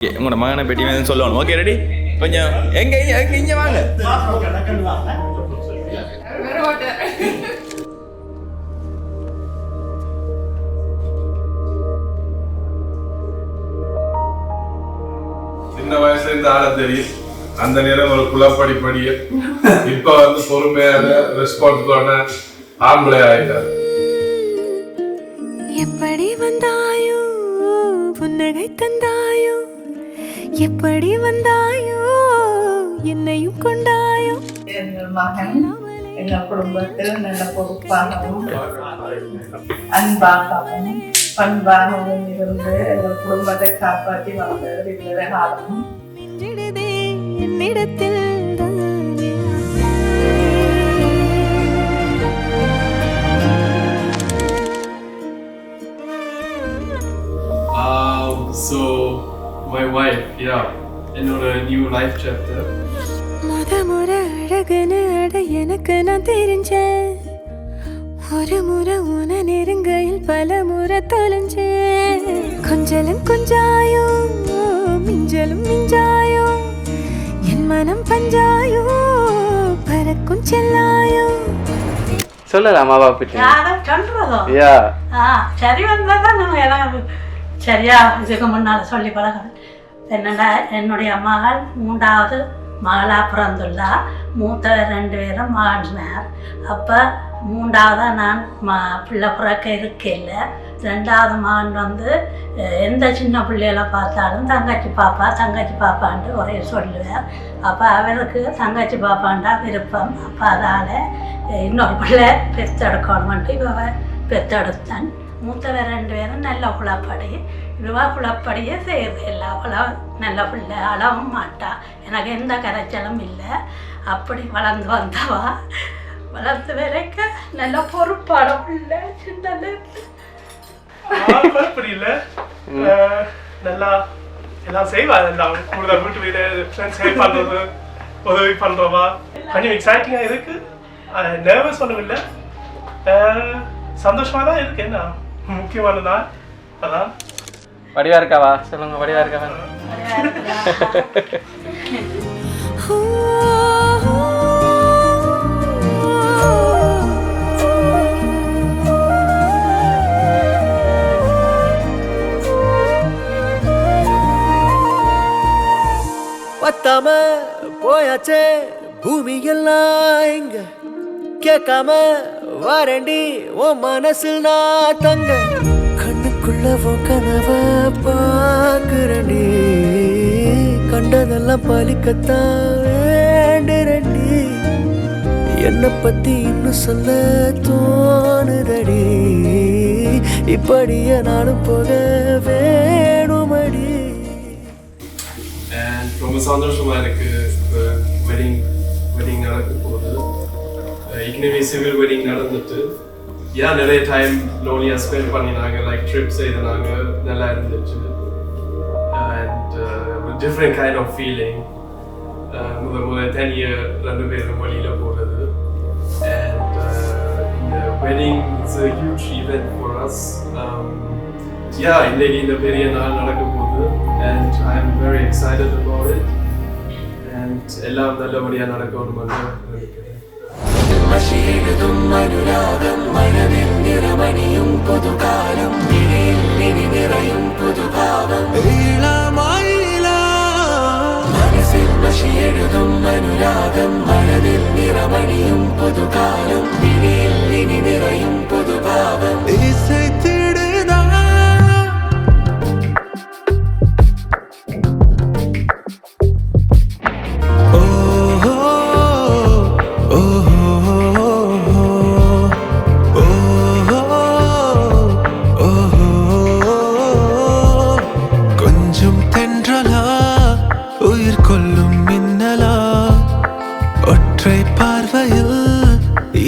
உங்களோட மகனை பெட்டி வேணும்னு சொல்லணும். Okay ready? கொஞ்சம் எங்க இங்க வாங்க. சின்ன வயசுல இந்த ஆள தெரியும். அந்த நேரம் ஒரு குளப்படிப்படிய இப்ப வந்து பொறுமையான ரெஸ்பான்சிபிளான ஆம்பளை ஆயிட்டார். எப்படி வந்தாயோ புன்னகை தந்தாயோ, எப்படி வந்தாயோ என்னையும் கொண்டாயோ. எங்கள் மகன் எங்கள் குடும்பத்தில் நல்ல பொறுப்பாகவும் அன்பாகவும் பண்பாகவும் இருந்து எங்கள் குடும்பத்தை காப்பாற்றி வளர்ந்தது இவ்வளவு காலமும். என்னிடத்தில் So my wife, yeah, another new life chapter. முறை அழகுன்னு அட எனக்கு நான் தெரிஞ்சேன். ஒரு முறை உன நெருங்கையில் பல முறை தொலைஞ்சேன். கொஞ்சலும் கொஞ்சாயோ மிஞ்சலும் மிஞ்சாயோ, என் மனம் பஞ்சாயோ பறக்கும் செல்லாயோ. சொல்லலாமா பாப்பிட்டு? சொல்றதோ யா சரி வந்தாதான் நம்ம எல்லாம் சரியா இதுக்கு முன்னால் சொல்லி பழகணும். என்னடா என்னுடைய மகள் 3வது மகளாக பிறந்துள்ளா. மூத்த 2 பேரும் மகனார். அப்போ 3வதாக நான் பிள்ளை பிறக்க இருக்கையில் 2வது மகன் வந்து எந்த சின்ன பிள்ளைகளை பார்த்தாலும் தங்கச்சி பாப்பான்ட்டு ஒரே சொல்லுவேன். அப்போ அவருக்கு தங்கச்சி பாப்பான்டா விருப்பம். அப்போ அதால் இன்னொரு பிள்ளை பெற்றெடுக்கணும்ன்ட்டு இவ பெற்றெடுத்தேன். மூத்தவர் 2 பேரும் நல்ல குளப்படி. இதுவா குளப்படியே செய்யுது. எல்லா குளம் நல்ல பிள்ளை, அளவும் மாட்டா, எனக்கு எந்த கரைச்சலும் இல்லை. அப்படி வளர்ந்து வந்தவா. வளர்ந்து வரைக்கும் நல்ல பொறுப்பான பிள்ளை. சின்ன அப்படி இல்லை, நல்லா எல்லாம் செய்வா. எல்லாம் கூடுதல் வீட்டு வீடு சேவ் பண்ணுறது, உதவி பண்ணுறவா. கொஞ்சம் எக்ஸைட்டிங்காக இருக்கு. நர்வஸ் ஒன்றும் இல்லை, சந்தோஷமாக தான் இருக்கு. என்ன முக்கியமான நாள் அதான். வடிவா இருக்காவா? சொல்லுங்க, வடிவா இருக்காவா? பத்தாம போயாச்சே பூமி எல்லாம் இங்க, கேட்காம வாரண்டி உன் மனசில் நான் தங்க. கண்ணுக்குள்ள உன் கனவ பாக்குறண்டி, கண்டதெல்லாம் பலிக்கத்தான் வேண்டுறண்டி. என்னை பத்தி இன்னும் சொல்ல தோணுதடி, இப்படியே நானும் போக வேணுமடி. ரொம்ப சந்தோஷமா இருக்கு. வெட்டிங் நடக்க போகுது. ஏற்கனவே சிவில் வெட்டிங் நடந்துட்டு நிறைய டைம் லோனியா ஸ்பெண்ட் பண்ணினாங்க. லைக் ட்ரிப் செய்தாங்க, நல்லா இருந்துச்சு. And different kind of feeling. முதல் 10 இயர் 2 பேரும் வழியில் போகிறது. அண்ட் இந்த wedding is a huge event for us. இன்னைக்கு இந்த பெரிய நாள் நடக்க போகுது. And I am very excited about it. And எல்லாம் நல்லபடியாக நடக்கணும்னு நினைக்கிறேன். അനുരാഗം മനതിൽ നിറമണിയും പുതുകാലം, നിറയും പുതുഭാവം. മനസ്സിൽ മഷിയെഴുതും അനുരാഗം, മനതിൽ നിറമണിയും പുതുകാലം, നിറയും പുതുഭാവം.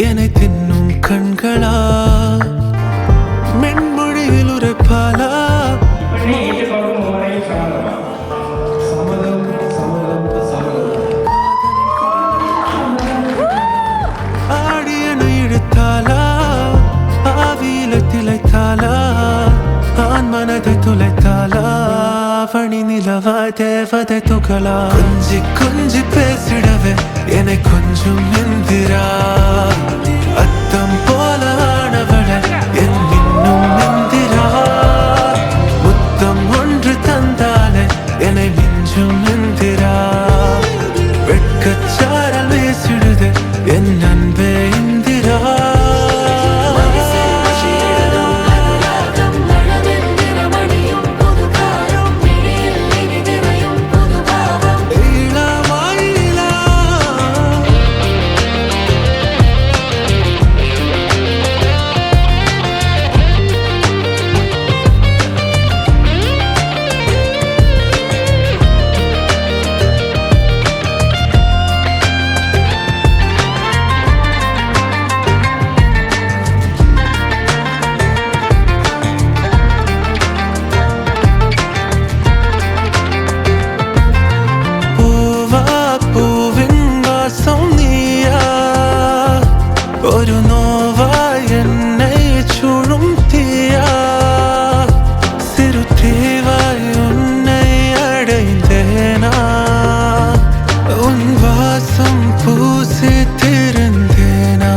என்னை தின்னும் கண்களா, மென்மொழியில் ஒரு பாலா. ஆடியனை இழுத்தாலா, ஆவியில திளைத்தாலா, ஆண் மனதை துளைத்தாலா, பணி நிலவா தேவதை துகளா கொஞ்சி கொஞ்சி பேசிடவே என்னை கொஞ்சம் எந்திரா அத்தம் போல ஆனவள என் இன்னும் எந்திரா முத்தம் ஒன்று தந்தாலே என்னை மிஞ்சும் எந்திரா வெட்கச்சாரல் வீசிடுது என் அன்பே இந்திரா ஒரு நோவாய் என்னை சுழும் தீயா சிறு தீவாய் உன்னை அடைந்தேனா உன் வாசம் பூசி திருந்தேனா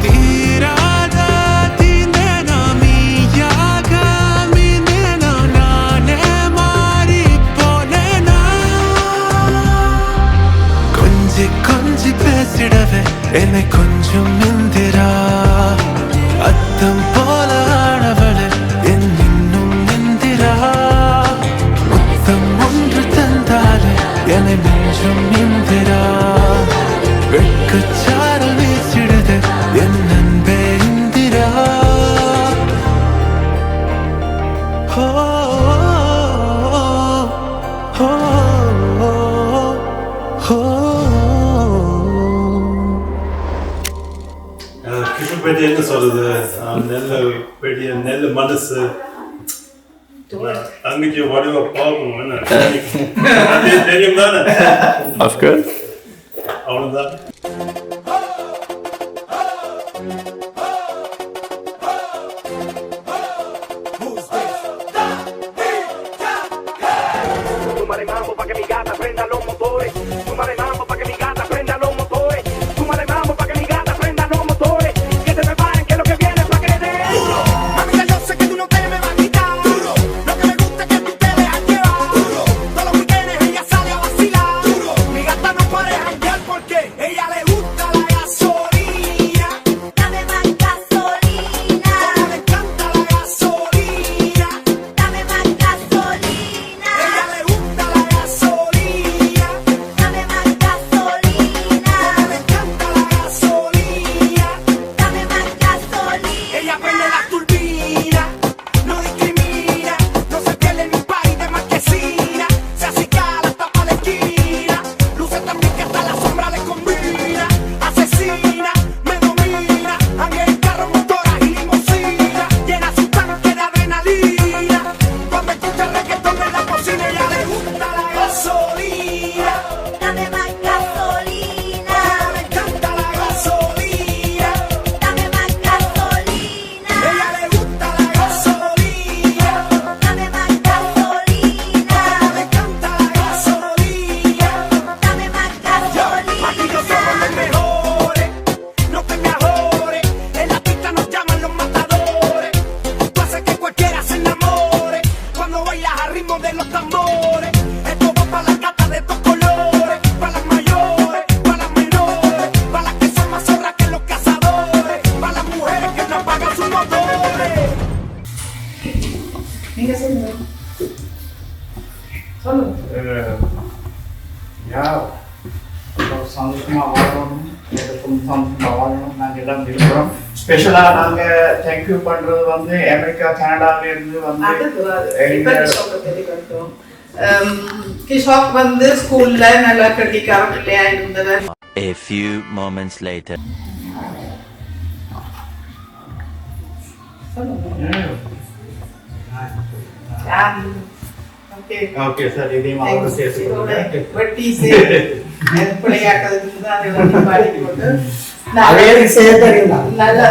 தீராத தீந்தேனா மீயாக மீந்தேனா நானே மாறி போனேனா கொஞ்சி கொஞ்சி பேசிடவே என்னை கொஞ்சம் இந்திரா அத்தம் போல ஆனவள என் இன்னும் இந்திரா முத்தம் ஒன்று தந்தாலே என்னை மிஞ்சும் இந்திரா வெட்கச்சாரல் வீசிடுது என் அன்பே இந்திரா ஹோ ஹோ ஹோ கிருஷ்ணபேட்டி என்ன சொல்றது நல்ல பெரிய நல்ல மனசு தங்கச்சி வடிவ பார்க்கணும் என்ன தெரியும் தானே Of course. அவ்வளவுதான் ஸ்பெஷலாக நாங்கள் தேங்க்யூ பண்ணுறது வந்து அமெரிக்கா கனடாவிலிருந்து வந்து கிஷோக் வந்து ஸ்கூல்ல நல்லா கட்டிக்கார பிள்ளையா இருந்தவர். A few moments later. Okay sir, இதையும் அவங்க சேர்த்து வெட்டி பிள்ளையாக்கிறதுக்கு தான் அதை பாடி போட்டு நல்லா